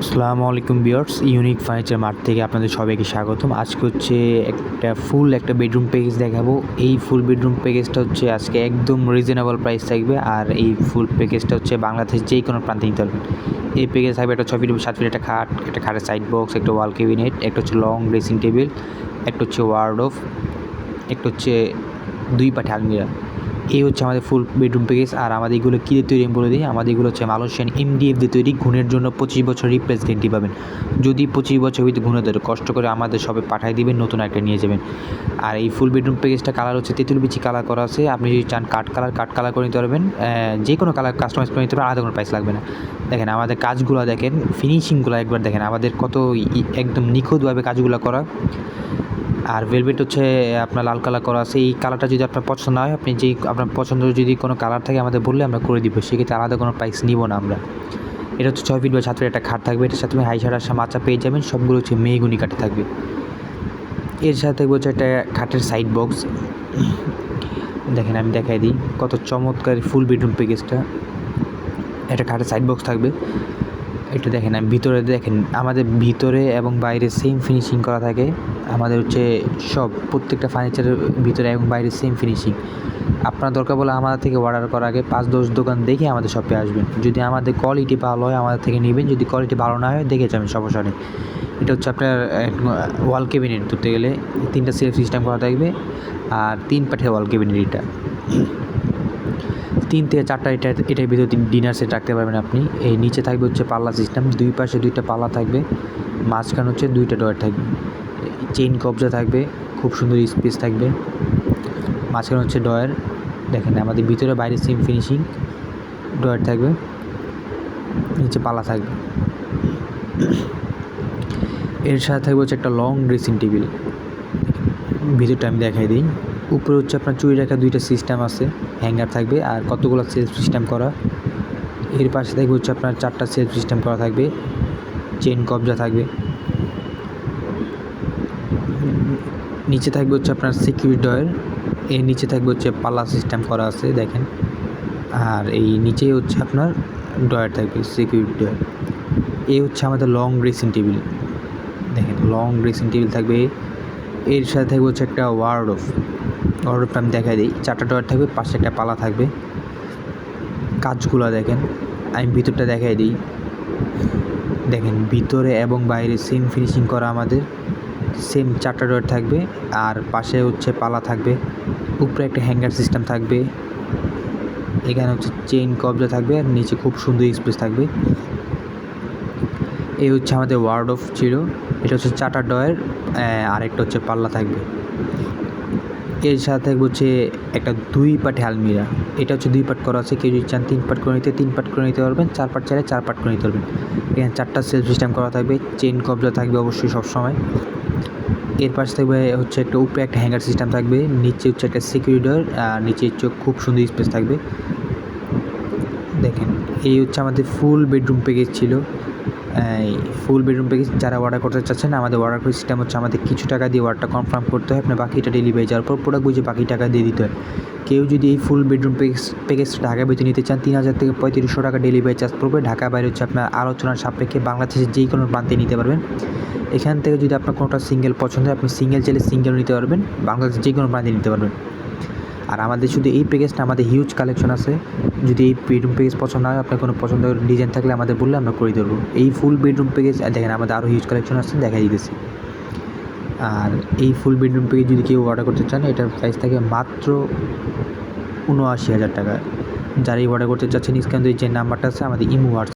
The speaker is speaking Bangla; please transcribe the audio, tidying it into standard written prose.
আসসালামু আলাইকুম ভিউয়ার্স, ইউনিক ফার্নিচার মার্ট থেকে আপনাদের সবাইকে স্বাগতম। আজকে হচ্ছে একটা বেডরুম প্যাকেজ দেখাবো। এই ফুল বেডরুম প্যাকেজটা হচ্ছে আজকে একদম রিজনেবল প্রাইস থাকবে। আর এই ফুল প্যাকেজটা হচ্ছে বাংলাদেশ যেই কোনো প্রান্তে নিতে পারবেন। এই প্যাকেজ থাকবে একটা 6 ফিট 7 ফিট একটা খাট, একটা খাটের সাইড বক্স, একটা ওয়াল ক্যাবিনেট, একটা হচ্ছে লং ড্রেসিং টেবিল, একটা হচ্ছে ওয়ার্ডরোব, একটা হচ্ছে 2 পাটে আলমিরা। এই হচ্ছে আমাদের ফুল বেডরুম প্যাকেজ। আর আমাদের এগুলো কী দিয়ে তৈরি আমি বলে দিই। আমাদের এগুলো হচ্ছে মালয়েশিয়ান MDF দিয়ে তৈরি। ঘুণের জন্য 25 বছর রিপ্লেস গ্যারেন্টি পাবেন। যদি 25 বছর ভিতরে ঘুণে ধরে কষ্ট করে আমাদের সবে পাঠিয়ে দিবেন, নতুন একটা নিয়ে যাবেন। আর এই ফুল বেডরুম প্যাকেজটা কালার হচ্ছে তেঁতুল বিচি কালার করা আছে। আপনি যদি চান কাঠ কালার করে নিতে পারবেন। যে কোনো কালার কাস্টমাইজ করে নিতে পারবেন, আলাদা কোনো প্রাইস লাগবে না। দেখেন আমাদের কাজগুলো, দেখেন ফিনিশিংগুলো একবার দেখেন আমাদের কত একদম নিখুঁতভাবে কাজগুলো করা। আর ভেলভেট হচ্ছে আপনার লাল কালার করা আছে। এই কালারটা যদি আপনার পছন্দ না হয়, আপনি যেই আপনার পছন্দ যদি কোনো কালার থাকে আমাদের বললে আমরা করে দিব, সেক্ষেত্রে আলাদা কোনো প্রাইস নিব না আমরা। এটা হচ্ছে 6 ফিট বা 7 ফিট একটা খাট থাকবে। এটার সাথে আপনি হাই শাটার মাচা পেয়ে যাবেন। সবগুলো হচ্ছে মেহগুনি কাঠে থাকবে। এর সাথে হচ্ছে একটা খাটের সাইড বক্স। দেখেন আমি দেখাই দিই কত চমৎকার ফুল বেডরুম প্যাকেজটা। একটা খাটের সাইড বক্স থাকবে। এটা দেখেন আমি ভিতরে দেখেন আমাদের ভিতরে এবং বাইরে সেম ফিনিশিং করা থাকে। আমাদের হচ্ছে সব প্রত্যেকটা ফার্নিচারের ভিতরে এবং বাইরে সেম ফিনিশিং। আপনার দরকার বলে আমাদের থেকে অর্ডার করার আগে 5-10 দোকান দেখে আমাদের শপে আসবেন। যদি আমাদের কোয়ালিটি ভালো হয় আমাদের থেকে নেবেন, যদি কোয়ালিটি ভালো না হয় দেখে যাবেন, সমস্যা নেই। এটা হচ্ছে আপনার ওয়াল ক্যাবিনেট ধরতে গেলে 3টা সেলফ সিস্টেম করা থাকবে। আর 3 পাঠে ওয়াল ক্যাবিনেট। এটা 3 থেকে 4টা এটার ভিতরে ডিনার সেট রাখতে পারবেন আপনি। এই নিচে থাকবে হচ্ছে পাল্লা সিস্টেম, 2 পাশে 2টা পাল্লা থাকবে, মাঝখানে হচ্ছে 2টা ডয়ার থাকবে, চেইন কবজা থাকবে, খুব সুন্দর স্পেস থাকবে, মাঝখানে হচ্ছে ডয়ার। দেখেন আমাদের ভিতরে বাইরে সেম ফিনিশিং, ডয়ার থাকবে, নিচে পাল্লা থাকবে। এর সাথে থাকবে হচ্ছে একটা লং ড্রেসিং টেবিল। ভিতরটা আমি দেখাই দিই। উপরে হচ্ছে আপনার চুরি রাখা 2টা সিস্টেম আছে, হ্যাঙ্গার থাকবে আর কতগুলো সেলফ সিস্টেম করা। এর পাশে থাকবে হচ্ছে আপনার 4টা সেলফ সিস্টেম করা থাকবে, চেইন কবজা থাকবে। নিচে থাকবে হচ্ছে আপনার সিকিউরিটি ডয়ার। এর নিচে থাকবে হচ্ছে পাল্লা সিস্টেম করা আছে দেখেন। আর এই নিচেই হচ্ছে আপনার ডয়ার থাকবে, সিকিউরিটি ডয়ার। এই হচ্ছে আমাদের লং ড্রেসিং টেবিল। দেখেন লং ড্রেসিং টেবিল থাকবে। এর সাথে থাকবে হচ্ছে একটা ওয়ার্ডরোবটা আমি দেখাই দিই। 4টা ডয়ার থাকবে, পাশে একটা পাল্লা থাকবে। কাজগুলো দেখেন, আমি ভিতরটা দেখাই দিই। দেখেন ভিতরে এবং বাইরে সেম ফিনিশিং করা আমাদের। সেম 4টা ডয়ার থাকবে আর পাশে হচ্ছে পাল্লা থাকবে। উপরে একটা হ্যাঙ্গার সিস্টেম থাকবে। এখানে হচ্ছে চেইন কবজা থাকবে আর নিচে খুব সুন্দর স্পেস থাকবে। এই হচ্ছে আমাদের ওয়ার্ডরোব ছিল। এটা হচ্ছে 4টা ডয়ার আর একটা হচ্ছে পাল্লা থাকবে। এর সাথে থাকবে হচ্ছে একটা 2 পাটে আলমিরা। এটা হচ্ছে 2 পাট করা আছে। কেউ যদি চান 3 পাট করে নিতে 3 পাট করে নিতে পারবেন, 4 পাট চাইলে 4 পাট করে নিতে পারবেন। এখানে 4টা সেলফ সিস্টেম করা থাকবে, চেইন কবজা থাকবে অবশ্যই সবসময়। এর পাশে থাকবে হচ্ছে একটা উপরে একটা হ্যাঙ্গার সিস্টেম থাকবে, নিচে হচ্ছে একটা সিকিউরিটি ডোর আর নিচে হচ্ছে খুব সুন্দর স্পেস থাকবে। দেখেন এই হচ্ছে আমাদের ফুল বেডরুম প্যাকেজ ছিল। ফুল বেডরুম প্যাকেজ যারা অর্ডার করতে চাচ্ছেন, আমাদের অর্ডার করার সিস্টেম হচ্ছে আমাদের কিছু টাকা দিয়ে অর্ডারটা কনফার্ম করতে হয়, আপনার বাকিটা ডেলিভারি যাওয়ার পর প্রোডাক্ট বুঝে বাকি টাকা দিয়ে দিতে হয়। কেউ যদি এই ফুল বেডরুম প্যাকেজটা ঢাকার ভিতরে নিতে চান, 3000 থেকে 3500 টাকা ডেলিভারি চার্জ পড়বে। ঢাকা বাইরে হচ্ছে আপনার আলোচনার সাপেক্ষে বাংলাদেশের যেই কোনো প্রান্তে নিতে পারবেন। এখান থেকে যদি আপনার কোনোটা সিঙ্গেল পছন্দ হয়, আপনি সিঙ্গেল চাইলে সিঙ্গেলও নিতে পারবেন, বাংলাদেশের যে কোনো প্রান্তে নিতে পারবেন। আর আমাদের শুধু এই প্যাকেজটা, আমাদের হিউজ কালেকশন আছে। যদি এই বেডরুম প্যাকেজ পছন্দ হয়, আপনার কোনো পছন্দের ডিজাইন থাকলে আমাদের বললে আমরা করে দেবো। এই ফুল বেডরুম প্যাকেজ দেখেন আমাদের আরও হিউজ কালেকশন আছে, দেখাই দিতেছি। আর এই ফুল বেডরুম প্যাকেজ যদি কেউ অর্ডার করতে চান, এটার প্রাইস থাকে মাত্র ৭৯,০০০ টাকা। যারা এই অর্ডার করতে চাচ্ছেন, স্ক্যান যে নাম্বারটা আছে আমাদের ইমো হোয়াটসঅ্যাপ